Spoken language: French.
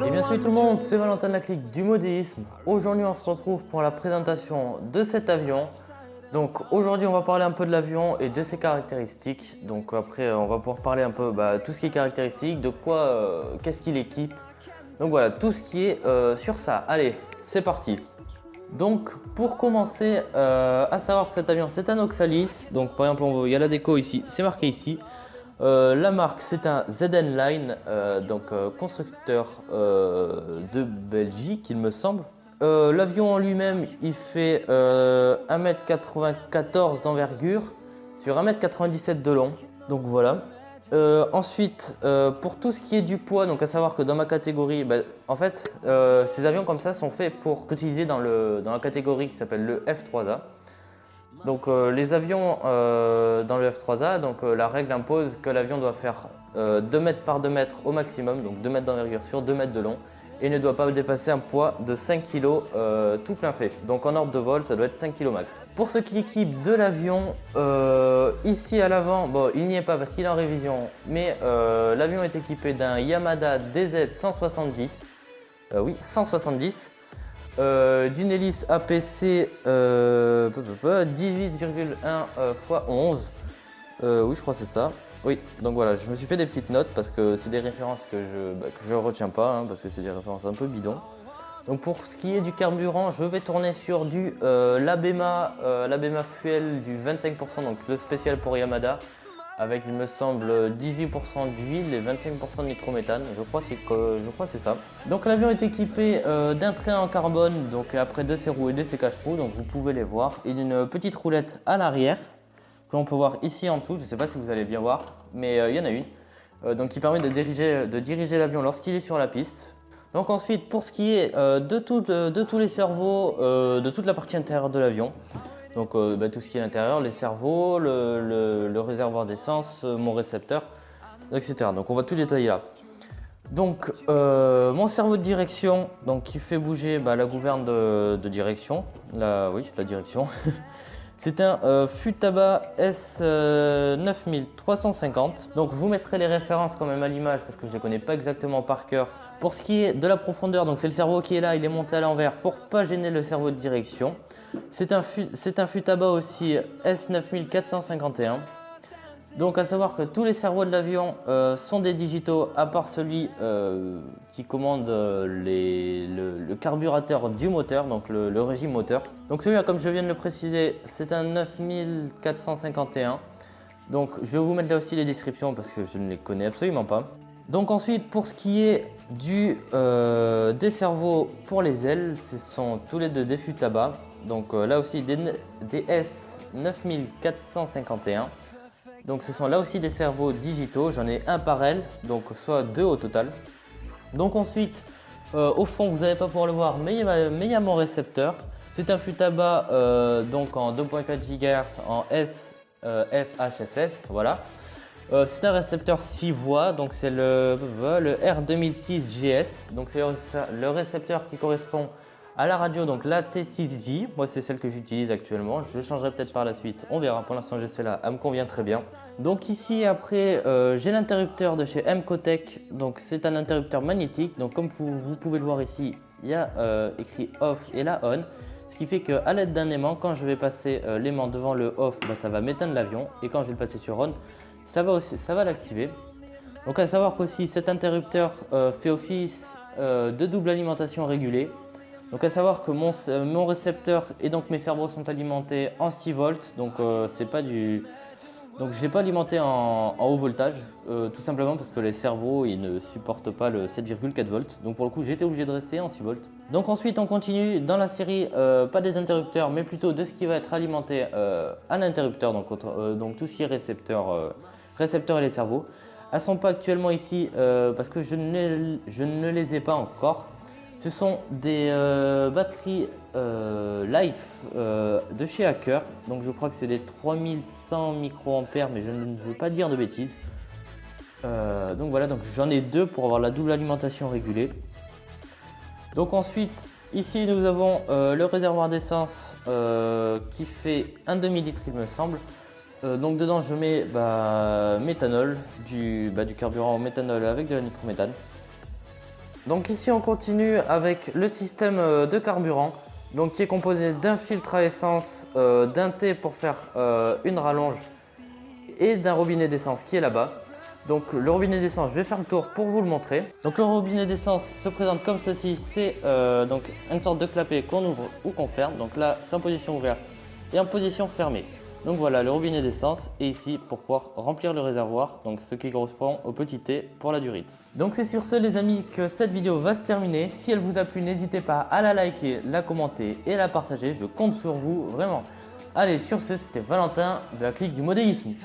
Et bien salut tout le monde, c'est Valentin de la clique du modélisme. Aujourd'hui on se retrouve pour la présentation de cet avion. Donc aujourd'hui on va parler un peu de l'avion et de ses caractéristiques. Donc après on va pouvoir parler un peu tout ce qui est caractéristique, de quoi, qu'est-ce qu'il équipe. Donc voilà, tout ce qui est sur ça. Allez, c'est parti. Donc pour commencer, à savoir que cet avion c'est un Oxalis. Donc par exemple il y a la déco ici, c'est marqué ici. La marque c'est un ZN Line, constructeur de Belgique il me semble. L'avion en lui-même il fait 1m94 d'envergure sur 1m97 de long, donc voilà. Ensuite pour tout ce qui est du poids, donc à savoir que dans ma catégorie, en fait ces avions comme ça sont faits pour utiliser dans la catégorie qui s'appelle le F3A. Donc les avions dans le F3A, la règle impose que l'avion doit faire 2 mètres par 2 mètres au maximum, donc 2 mètres d'envergure sur 2 mètres de long, et ne doit pas dépasser un poids de 5 kg tout plein fait. Donc en ordre de vol, ça doit être 5 kg max. Pour ce qui équipe de l'avion, ici à l'avant, bon il n'y est pas parce qu'il est en révision, mais l'avion est équipé d'un Yamada DZ 170, oui 170. D'une hélice APC 18,1 x 11. Oui, je crois que c'est ça. Oui, donc voilà, je me suis fait des petites notes parce que c'est des références que je retiens pas, parce que c'est des références un peu bidons. Donc pour ce qui est du carburant, je vais tourner sur du l'Abema Fuel du 25%, donc le spécial pour Yamada, avec il me semble 18% d'huile et 25% de nitrométhane, je crois que c'est ça. Donc l'avion est équipé d'un train en carbone, donc après de ses roues et de ses cache-roues, donc vous pouvez les voir, et d'une petite roulette à l'arrière, que l'on peut voir ici en dessous, je ne sais pas si vous allez bien voir, mais il y en a une, donc qui permet de diriger l'avion lorsqu'il est sur la piste. Donc ensuite pour ce qui est de tous les cerveaux, de toute la partie intérieure de l'avion, donc tout ce qui est à l'intérieur, les cerveaux, le réservoir d'essence, mon récepteur, etc. Donc on va tout détailler là. Donc mon cerveau de direction, donc qui fait bouger la gouverne de direction, la direction. C'est un Futaba S9350. Donc je vous mettrai les références quand même à l'image parce que je ne les connais pas exactement par cœur. Pour ce qui est de la profondeur, donc c'est le cerveau qui est là, il est monté à l'envers pour pas gêner le cerveau de direction. C'est un Futaba aussi S9451. Donc à savoir que tous les cerveaux de l'avion sont des digitaux à part celui qui commande le carburateur du moteur, donc le régime moteur. Donc celui-là, comme je viens de le préciser, c'est un 9451. Donc je vais vous mettre là aussi les descriptions parce que je ne les connais absolument pas. Donc ensuite pour ce qui est des cerveaux pour les ailes, ce sont tous les deux des Futaba. Donc là aussi des S9451. Donc ce sont là aussi des cerveaux digitaux, j'en ai un par aile, donc soit deux au total. Donc ensuite, au fond vous n'allez pas pouvoir le voir, mais il y a mon récepteur. C'est un Futaba donc en 2.4 GHz en FHSS, voilà. C'est un récepteur 6 voies, donc c'est le R2006GS, donc c'est le récepteur qui correspond à la radio, donc la T6J, moi c'est celle que j'utilise actuellement, je changerai peut-être par la suite, on verra, pour l'instant j'ai celle-là, elle me convient très bien. Donc ici après j'ai l'interrupteur de chez Mcotech, donc c'est un interrupteur magnétique, donc comme vous pouvez le voir ici, il y a écrit off et là on, ce qui fait qu'à l'aide d'un aimant, quand je vais passer l'aimant devant le off, ça va m'éteindre l'avion, et quand je vais le passer sur on, ça va l'activer. Donc à savoir qu'aussi cet interrupteur fait office de double alimentation régulée. Donc à savoir que mon récepteur et donc mes cerveaux sont alimentés en 6 volts, donc c'est pas du Donc je l'ai pas alimenté en haut voltage, tout simplement parce que les servos ils ne supportent pas le 7,4 volts. Donc pour le coup j'ai été obligé de rester en 6 volts. Donc ensuite on continue dans la série, pas des interrupteurs mais plutôt de ce qui va être alimenté à l'interrupteur, donc tout ce qui est récepteur et les servos. Elles ne sont pas actuellement ici parce que je ne les ai pas encore. Ce sont des batteries Life de chez Hacker. Donc je crois que c'est des 3100 microampères, mais je ne veux pas dire de bêtises. Donc voilà, donc j'en ai deux pour avoir la double alimentation régulée. Donc ensuite, ici nous avons le réservoir d'essence qui fait un demi-litre il me semble. Donc dedans je mets méthanol, du carburant au méthanol avec de la nitrométhane. Donc ici on continue avec le système de carburant, donc qui est composé d'un filtre à essence, d'un T pour faire une rallonge et d'un robinet d'essence qui est là-bas. Donc le robinet d'essence, je vais faire le tour pour vous le montrer. Donc le robinet d'essence se présente comme ceci, c'est donc une sorte de clapet qu'on ouvre ou qu'on ferme. Donc là c'est en position ouverte et en position fermée. Donc voilà le robinet d'essence et ici pour pouvoir remplir le réservoir, donc ce qui correspond au petit T pour la durite. Donc c'est sur ce les amis que cette vidéo va se terminer. Si elle vous a plu, n'hésitez pas à la liker, la commenter et la partager. Je compte sur vous vraiment. Allez, sur ce, c'était Valentin de la clique du modélisme.